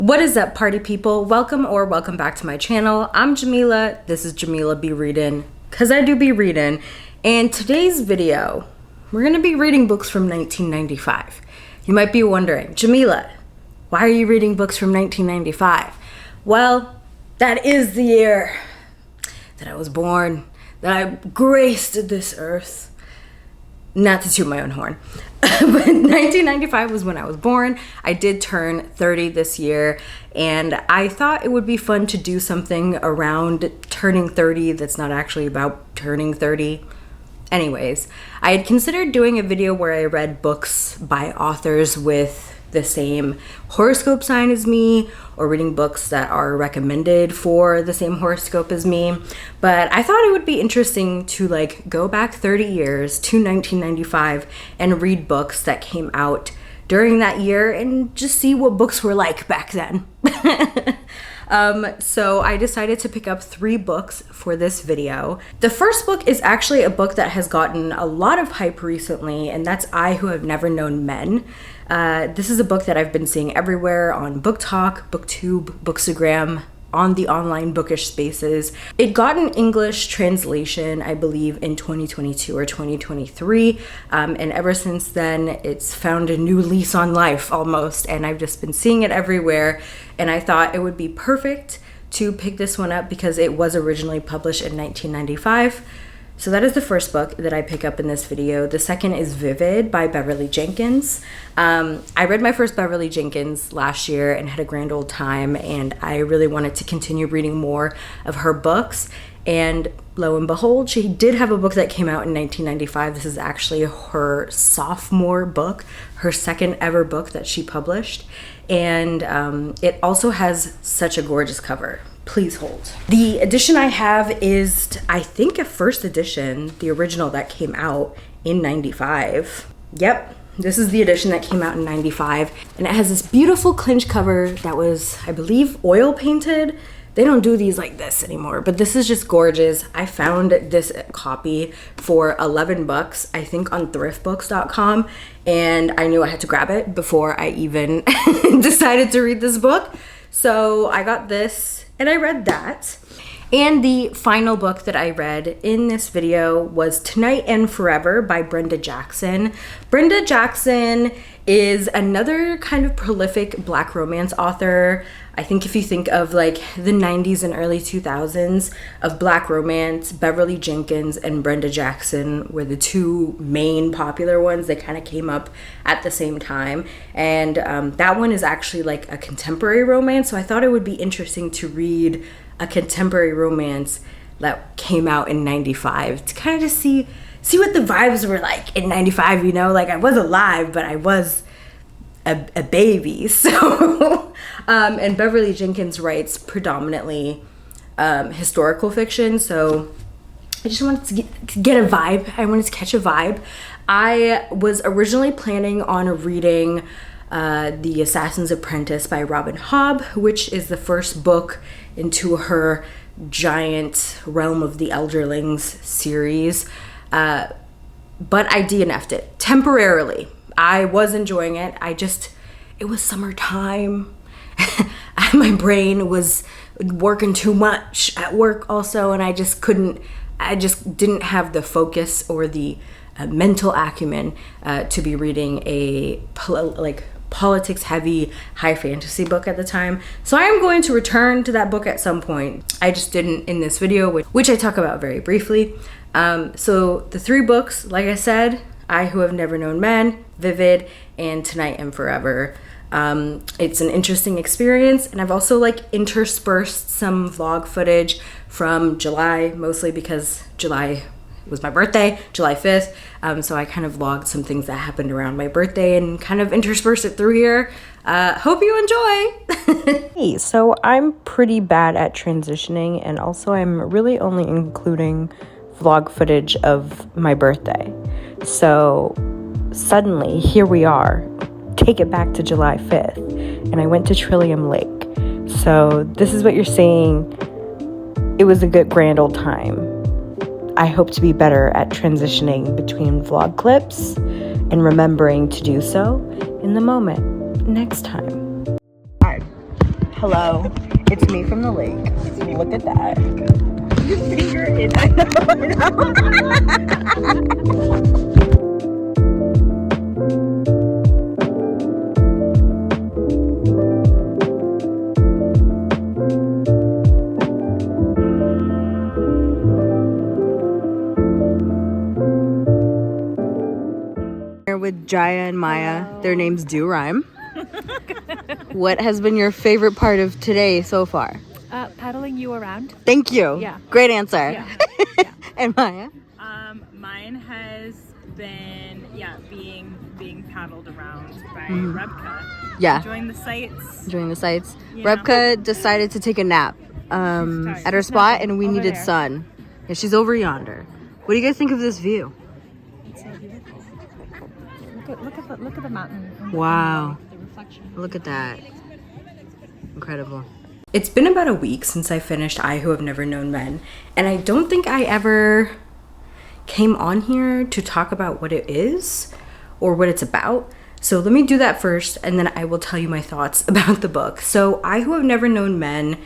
What is up, party people? Welcome back to my channel. I'm Jamila. This is JemilaBeReadin, because I do be reading. And today's video, we're going to be reading books from 1995. You might be wondering, Jamila, why are you reading books from 1995? Well, that is the year that I was born, that I graced this earth. Not to toot my own horn, but 1995 was when I was born. I did turn 30 this year, and I thought it would be fun to do something around turning 30 that's not actually about turning 30. Anyways, I had considered doing a video where I read books by authors with the same horoscope sign as me, or reading books that are recommended for the same horoscope as me. But I thought it would be interesting to go back 30 years to 1995 and read books that came out during that year and just see what books were like back then. So I decided to pick up 3 books for this video. The first book is actually a book that has gotten a lot of hype recently, and that's I Who Have Never Known Men. This is a book that I've been seeing everywhere on Book Talk, BookTube, Bookstagram, on the online bookish spaces. It got an English translation, I believe, in 2022 or 2023. And ever since then, it's found a new lease on life almost. And I've just been seeing it everywhere. And I thought it would be perfect to pick this one up because it was originally published in 1995. So that is the first book that I pick up in this video. The second is Vivid by Beverly Jenkins. I read my first Beverly Jenkins last year and had a grand old time, and I really wanted to continue reading more of her books. And lo and behold, she did have a book that came out in 1995. This is actually her sophomore book, her second ever book that she published. And it also has such a gorgeous cover. Please hold. The edition I have is, I think, a first edition, the original that came out in 95. Yep, this is the edition that came out in 95. And it has this beautiful clinch cover that was, I believe, oil painted. They don't do these like this anymore, but this is just gorgeous. I found this copy for 11 bucks, I think, on thriftbooks.com, and I knew I had to grab it before I even decided to read this book. So I got this and I read that. And the final book that I read in this video was Tonight and Forever by Brenda Jackson. Brenda Jackson is another kind of prolific Black romance author. I think if you think of the 90s and early 2000s of Black romance, Beverly Jenkins and Brenda Jackson were the two main popular ones. They kind of came up at the same time. And that one is actually a contemporary romance. So I thought it would be interesting to read a contemporary romance that came out in 95 to kind of just see what the vibes were like in 95, you know? I was alive, but I was a baby. So and Beverly Jenkins writes predominantly historical fiction, so I just wanted to get a vibe. I wanted to catch a vibe. I was originally planning on reading The Assassin's Apprentice by Robin Hobb, which is the first book into her giant Realm of the Elderlings series, but I DNF'd it temporarily. I was enjoying it. It was summertime. My brain was working too much at work also, and I just didn't have the focus or the mental acumen to be reading a politics heavy high fantasy book at the time. So I am going to return to that book at some point. I just didn't in this video, which I talk about very briefly. So the 3 books, like I said, I Who Have Never Known Men, Vivid, and Tonight and Forever. It's an interesting experience, and I've also interspersed some vlog footage from July, mostly because July was my birthday, July 5th. So I kind of vlogged some things that happened around my birthday and kind of interspersed it through here. Hope you enjoy. Hey, so I'm pretty bad at transitioning, and also I'm really only including vlog footage of my birthday. So suddenly here we are, take it back to July 5th, and I went to Trillium Lake. So this is what you're seeing. It was a good grand old time. I hope to be better at transitioning between vlog clips and remembering to do so in the moment next time. Hello, it's me from the lake. Look at that. Your finger is. I Here with Jaya and Maya. Hello. Their names do rhyme. What has been your favorite part of today so far? Paddling you around. Thank you. Yeah. Great answer. Yeah. Yeah. And Maya? Mine has been being paddled around by Rebka. Yeah. Enjoying the sights. Enjoying the sights. Yeah. Rebka decided to take a nap at her spot, and we Over needed there. sun. Yeah, she's over yonder. What do you guys think of this view? It's so beautiful. Look at the mountain. and Wow. The reflection. Look at that. Incredible. It's been about a week since I finished I Who Have Never Known Men, and I don't think I ever came on here to talk about what it is or what it's about. So let me do that first, and then I will tell you my thoughts about the book. So I Who Have Never Known Men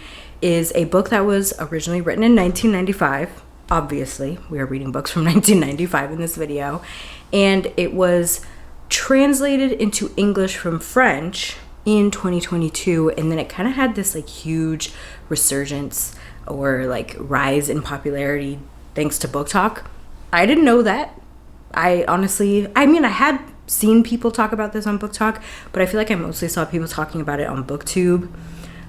is a book that was originally written in 1995. Obviously, we are reading books from 1995 in this video. And it was translated into English from French in 2022, and then it kind of had this like huge resurgence or like rise in popularity thanks to Book Talk. I didn't know that. I had seen people talk about this on Book Talk, but I feel like I mostly saw people talking about it on BookTube.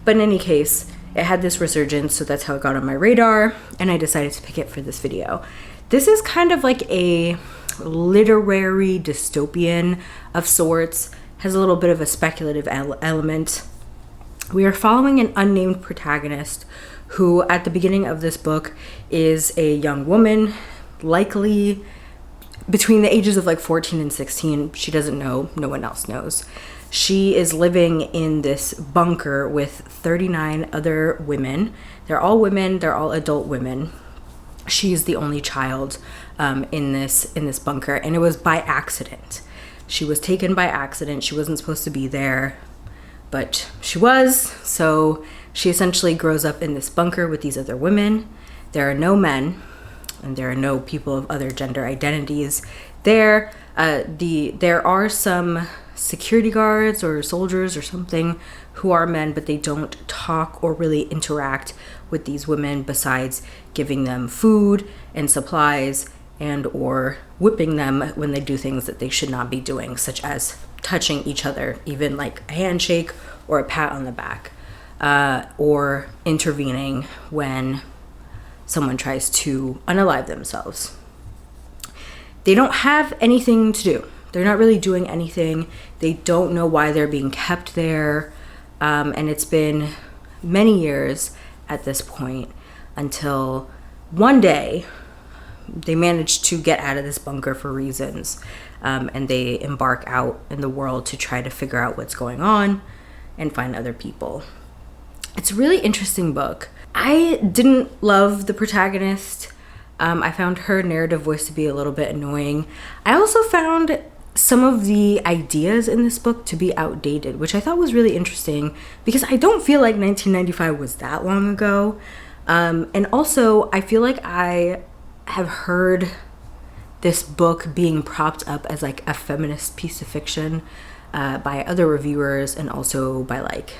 But in any case, it had this resurgence, so that's how it got on my radar, and I decided to pick it for this video. This is kind of like a literary dystopian of sorts, has a little bit of a speculative element. We are following an unnamed protagonist who at the beginning of this book is a young woman, likely between the ages of like 14 and 16. She doesn't know, no one else knows. She is living in this bunker with 39 other women. They're all women, they're all adult women. She's the only child in this bunker, and it was by accident. She was taken by accident. She wasn't supposed to be there, but she was. So she essentially grows up in this bunker with these other women. There are no men, and there are no people of other gender identities there. There are some security guards or soldiers or something who are men, but they don't talk or really interact with these women besides giving them food and supplies and or whipping them when they do things that they should not be doing, such as touching each other, even like a handshake or a pat on the back, or intervening when someone tries to unalive themselves. They don't have anything to do. They're not really doing anything. They don't know why they're being kept there. And it's been many years at this point until one day they manage to get out of this bunker for reasons. And they embark out in the world to try to figure out what's going on and find other people. It's a really interesting book. I didn't love the protagonist. I found her narrative voice to be a little bit annoying. I also found some of the ideas in this book to be outdated, which I thought was really interesting because I don't feel like 1995 was that long ago. And also, I feel like I have heard this book being propped up as like a feminist piece of fiction by other reviewers and also by like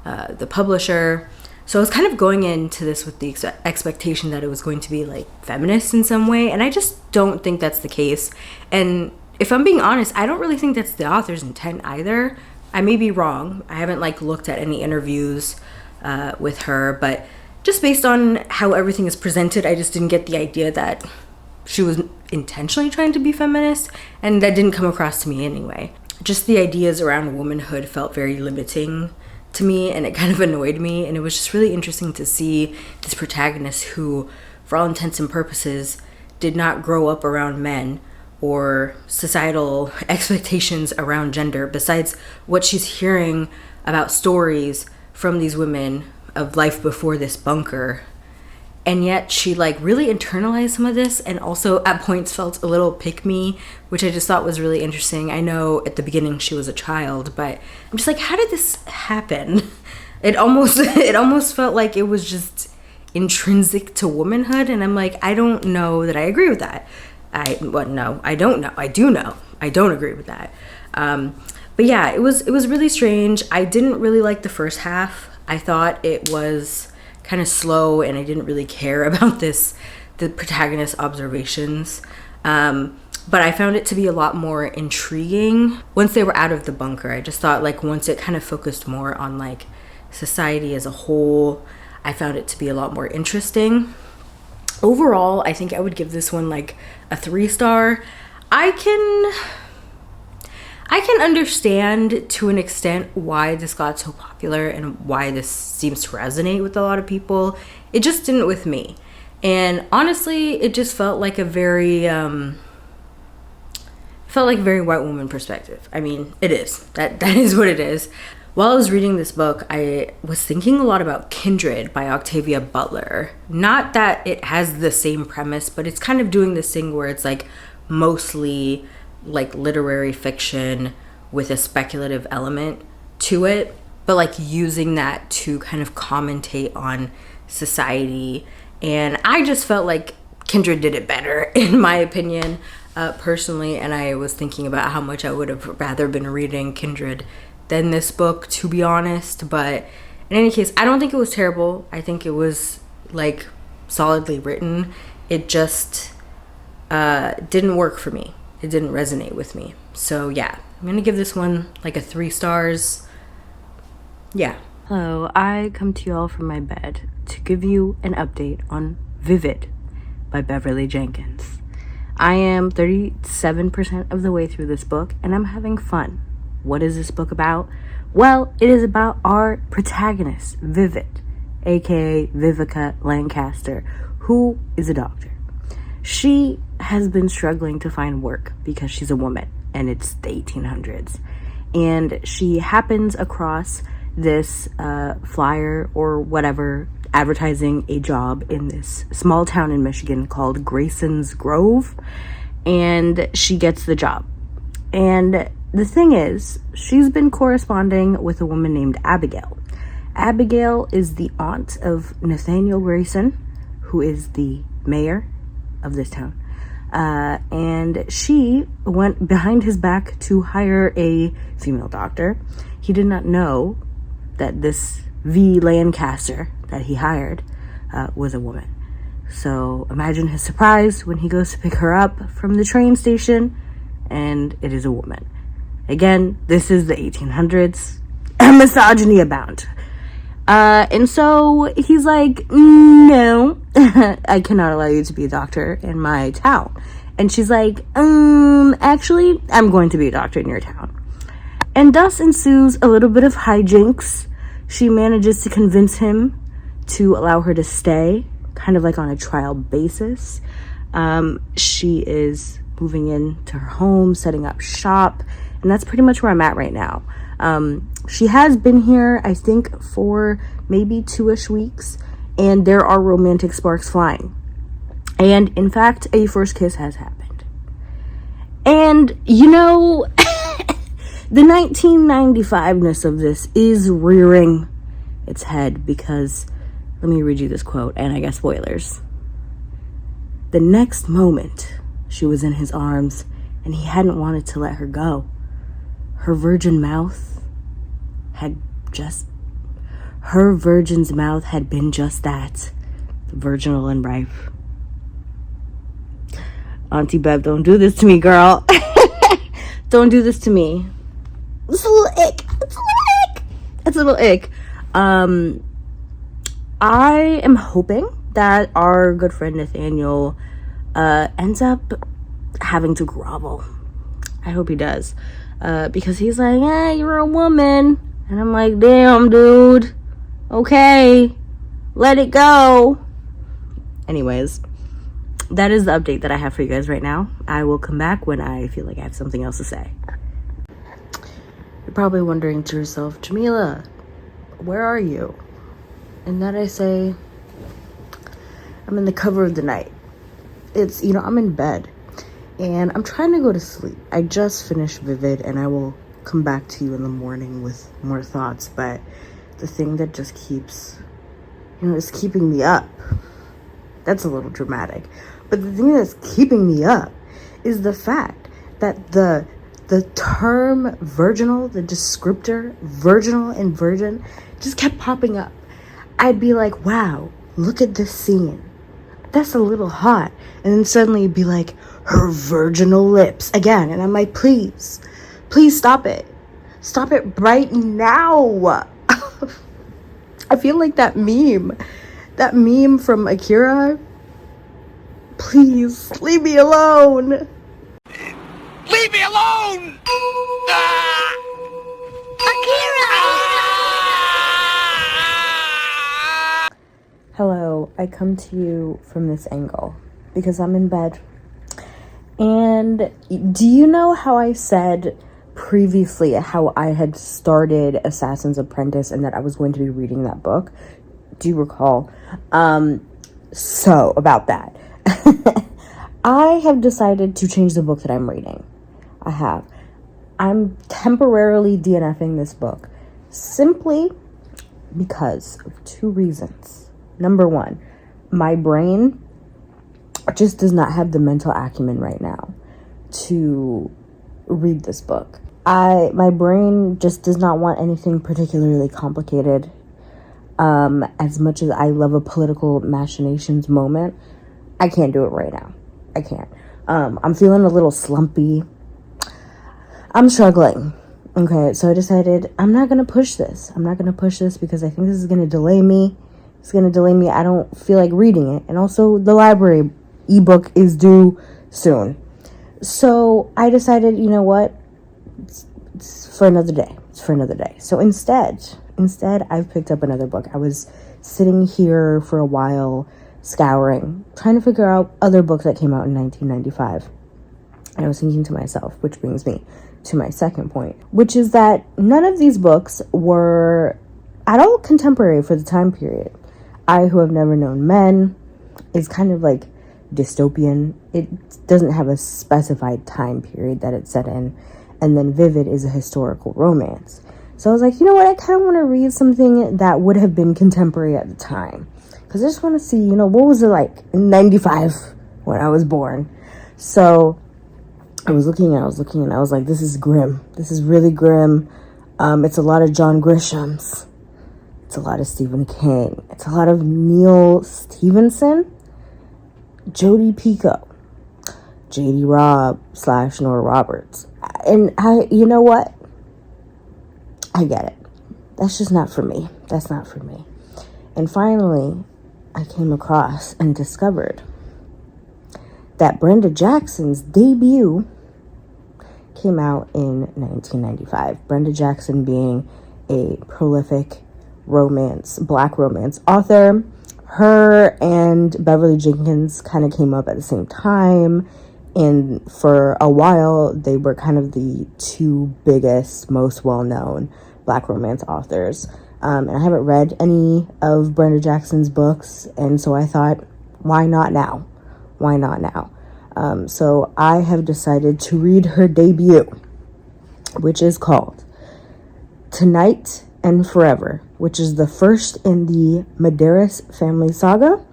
the publisher. So I was kind of going into this with the expectation that it was going to be like feminist in some way, and I just don't think that's the case. And if I'm being honest, I don't really think that's the author's intent either. I may be wrong. I haven't like looked at any interviews with her, but just based on how everything is presented, I just didn't get the idea that she was intentionally trying to be feminist, and that didn't come across to me anyway. Just the ideas around womanhood felt very limiting to me, and it kind of annoyed me, and it was just really interesting to see this protagonist who, for all intents and purposes, did not grow up around men or societal expectations around gender, besides what she's hearing about stories from these women of life before this bunker. And yet she like really internalized some of this, and also at points felt a little pick-me, which I just thought was really interesting. I know at the beginning she was a child, but I'm just like, how did this happen? It almost felt like it was just intrinsic to womanhood, and I'm like, I don't know that I agree with that. I don't know. I do know. I don't agree with that. But yeah, it was really strange. I didn't really like the first half. I thought it was kind of slow, and I didn't really care about the protagonist's observations. But I found it to be a lot more intriguing once they were out of the bunker. I just thought, like, once it kind of focused more on, like, society as a whole, I found it to be a lot more interesting. Overall, I think I would give this one, like, a 3-star. I can understand to an extent why this got so popular and why this seems to resonate with a lot of people. It just didn't with me. And honestly, it just felt like a very white woman perspective. I mean, it is. That is what it is. While I was reading this book, I was thinking a lot about Kindred by Octavia Butler. Not that it has the same premise, but it's kind of doing this thing where it's like mostly like literary fiction with a speculative element to it, but like using that to kind of commentate on society. And I just felt like Kindred did it better, in my opinion, personally. And I was thinking about how much I would have rather been reading Kindred than this book, to be honest. But in any case, I don't think it was terrible. I think it was like solidly written. It just didn't work for me. It didn't resonate with me. So yeah, I'm gonna give this one like a 3 stars. Yeah. Hello, I come to you all from my bed to give you an update on Vivid by Beverly Jenkins. I am 37% of the way through this book, and I'm having fun. What is this book about? Well, it is about our protagonist, Vivid, aka Vivica Lancaster, who is a doctor. She has been struggling to find work because she's a woman, and it's the 1800s. And she happens across this flyer or whatever advertising a job in this small town in Michigan called Grayson's Grove, and she gets the job. And the thing is, she's been corresponding with a woman named Abigail. Abigail is the aunt of Nathaniel Grayson, who is the mayor of this town. And she went behind his back to hire a female doctor. He did not know that this V. Lancaster that he hired was a woman. So imagine his surprise when he goes to pick her up from the train station, and it is a woman. Again, this is the 1800s. Misogyny abound. And so he's like, no, I cannot allow you to be a doctor in my town. And she's like, actually, I'm going to be a doctor in your town. And thus ensues a little bit of hijinks. She manages to convince him to allow her to stay, kind of like on a trial basis. She is moving into her home, setting up shop, and that's pretty much where I'm at right now. She has been here, I think, for maybe 2-ish weeks, and there are romantic sparks flying. And in fact, a first kiss has happened. And, you know, the 1995-ness of this is rearing its head because, let me read you this quote, and I guess spoilers. The next moment, she was in his arms, and he hadn't wanted to let her go. Her virgin's mouth had been just that, virginal and ripe. Auntie Bev, don't do this to me, girl. Don't do this to me. It's a little ick. It's a little ick. I am hoping that our good friend Nathaniel ends up having to grovel. I hope he does. Because he's like, yeah, you're a woman. And I'm like, damn, dude. Okay. Let it go. Anyways, that is the update that I have for you guys right now. I will come back when I feel like I have something else to say. You're probably wondering to yourself, Jamila, where are you? And then I say, I'm in the cover of the night. It's, I'm in bed. And I'm trying to go to sleep. I just finished Vivid, and I will come back to you in the morning with more thoughts. But the thing that just keeps, is keeping me up. That's a little dramatic. But the thing that's keeping me up is the fact that the term virginal, the descriptor virginal and virgin, just kept popping up. I'd be like, wow, look at this scene. That's a little hot. And then suddenly it'd be like, her virginal lips again. And I'm like, please stop it. Stop it right now. I feel like that meme from Akira. Please leave me alone. Leave me alone! Hello, I come to you from this angle because I'm in bed. And do you know how I said previously how I had started Assassin's Apprentice and that I was going to be reading that book? Do you recall? So about that. I have decided to change the book that I'm reading. I'm temporarily DNFing this book simply because of two reasons. Number one, my brain just does not have the mental acumen right now to read this book. My brain just does not want anything particularly complicated. As much as I love a political machinations moment, I can't do it right now. I can't. I'm feeling a little slumpy. I'm struggling. Okay, so I decided I'm not going to push this. I'm not going to push this because I think this is going to delay me. It's going to delay me. I don't feel like reading it. And also the library ebook is due soon. So I decided, you know what? It's for another day. It's for another day. So instead, I've picked up another book. I was sitting here for a while, scouring, trying to figure out other books that came out in 1995. And I was thinking to myself, which brings me to my second point, which is that none of these books were at all contemporary for the time period. I Who Have Never Known Men is kind of like dystopian. It doesn't have a specified time period that it's set in. And then Vivid is a historical romance. So I was like, you know what? I kind of want to read something that would have been contemporary at the time. Because I just want to see, what was it like in 95 when I was born? So I was looking and I was like, this is grim. This is really grim. It's a lot of John Grisham's. It's a lot of Stephen King. It's a lot of Neil Stevenson, Jodi Picoult, J.D. Robb / Nora Roberts. And you know what? I get it. That's just not for me. That's not for me. And finally, I came across and discovered that Brenda Jackson's debut came out in 1995. Brenda Jackson being a prolific black romance author. Her and Beverly Jenkins kind of came up at the same time. And for a while, they were kind of the two biggest, most well-known black romance authors. And I haven't read any of Brenda Jackson's books. And so I thought, why not now? Why not now? So I have decided to read her debut, which is called Tonight and Forever, which is the first in the Medeiros family saga,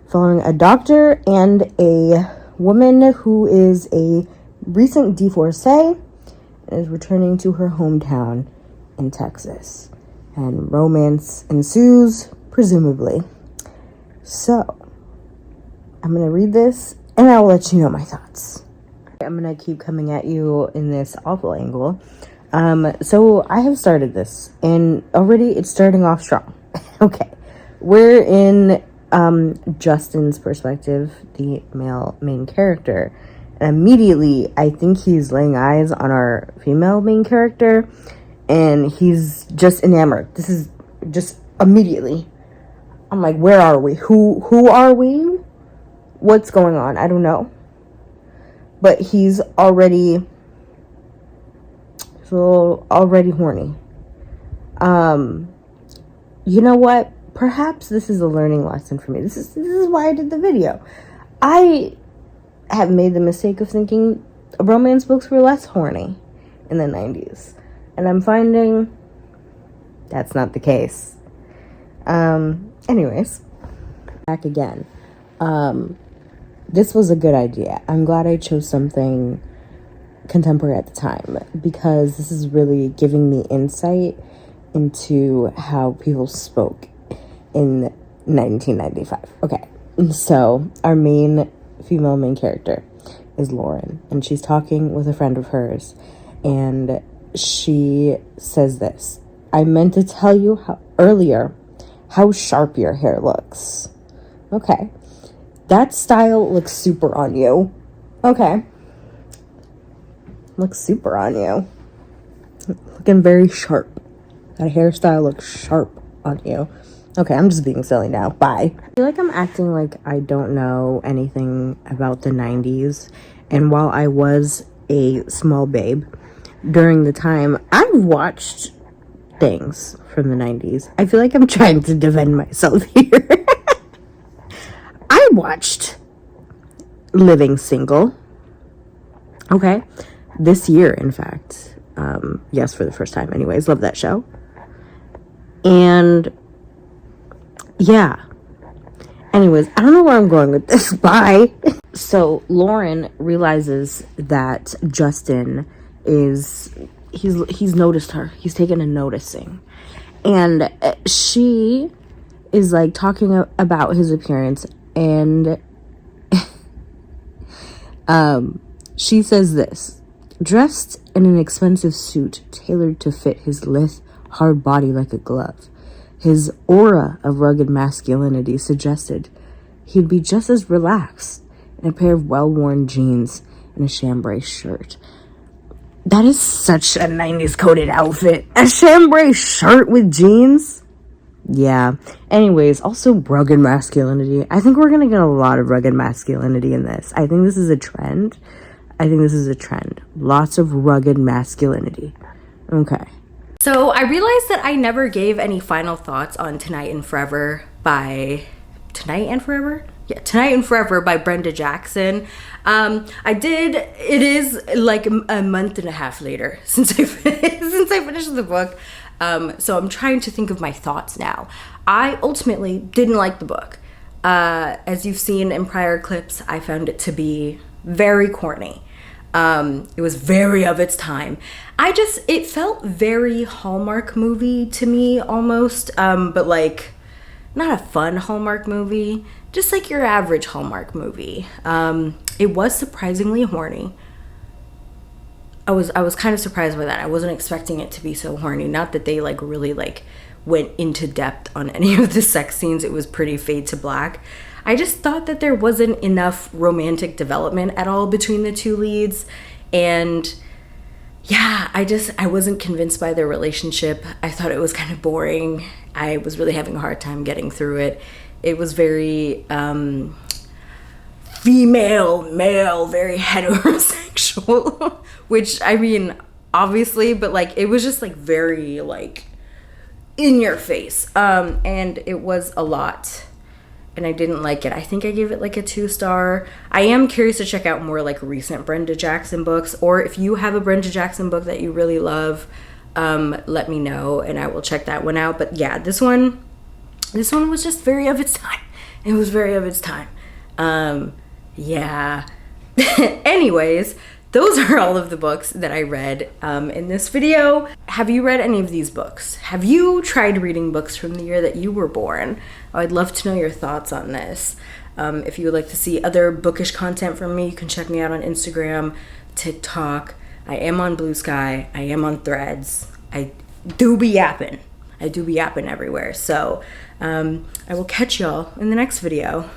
following a doctor and a woman who is a recent divorcee and is returning to her hometown in Texas. And romance ensues, presumably. So, I'm going to read this and I will let you know my thoughts. I'm going to keep coming at you in this awful angle. So I have started this and already it's starting off strong. Okay. We're in Justin's perspective, the male main character. And immediately I think he's laying eyes on our female main character and he's just enamored. This is just immediately. I'm like, where are we? Who are we? What's going on? I don't know. But he's already horny. You know what? Perhaps this is a learning lesson for me. This is why I did the video. I have made the mistake of thinking romance books were less horny in the 90s. And I'm finding That's not the case. Anyways, back again. This was a good idea. I'm glad I chose something contemporary at the time, because this is really giving me insight into how people spoke in 1995. Okay, so our female main character is Lauren, and she's talking with a friend of hers, and she says this: I meant to tell you earlier how sharp your hair looks. Okay, that style looks super on you. Okay, looks super on you. Looking very sharp. That hairstyle looks sharp on you. Okay, I'm just being silly now. Bye. I feel like I'm acting like I don't know anything about the 90s. And while I was a small babe during the time, I watched things from the 90s. I feel like I'm trying to defend myself here. I watched Living Single. Okay. This year, in fact. Yes, for the first time. Anyways, love that show. And yeah. Anyways, I don't know where I'm going with this. Bye. So Lauren realizes that Justin he's noticed her. He's taken a noticing. And she is like talking about his appearance, and she says this: dressed in an expensive suit tailored to fit his lithe, hard body like a glove, his aura of rugged masculinity suggested he'd be just as relaxed in a pair of well-worn jeans and a chambray shirt. That is such a 90s coded outfit. A chambray shirt with jeans? Yeah. Anyways, also rugged masculinity. I think we're gonna get a lot of rugged masculinity in this. I think this is a trend. Lots of rugged masculinity. Okay. So I realized that I never gave any final thoughts on Tonight and Forever by Brenda Jackson. I did. It is like a month and a half later since I finished the book. So I'm trying to think of my thoughts now. I ultimately didn't like the book. As you've seen in prior clips, I found it to be very corny. It was very of its time. It felt very Hallmark movie to me almost, but like not a fun Hallmark movie, just like your average Hallmark movie. It was surprisingly horny. I was kind of surprised by that. I wasn't expecting it to be so horny. Not that they like really like went into depth on any of the sex scenes. It was pretty fade to black. I just thought that there wasn't enough romantic development at all between the two leads. And yeah, I wasn't convinced by their relationship. I thought it was kind of boring. I was really having a hard time getting through it. It was very female, male, very heterosexual, which I mean, obviously, but like, it was just like very like in your face. And it was a lot. And I didn't like it. I think I gave it like a 2-star. I am curious to check out more like recent Brenda Jackson books, or if you have a Brenda Jackson book that you really love, let me know and I will check that one out. But yeah, this one was just very of its time. It was very of its time. Yeah. Anyways, those are all of the books that I read in this video. Have you read any of these books? Have you tried reading books from the year that you were born? I'd love to know your thoughts on this. If you would like to see other bookish content from me, you can check me out on Instagram, TikTok. I am on Blue Sky. I am on Threads. I do be yapping everywhere. So I will catch y'all in the next video.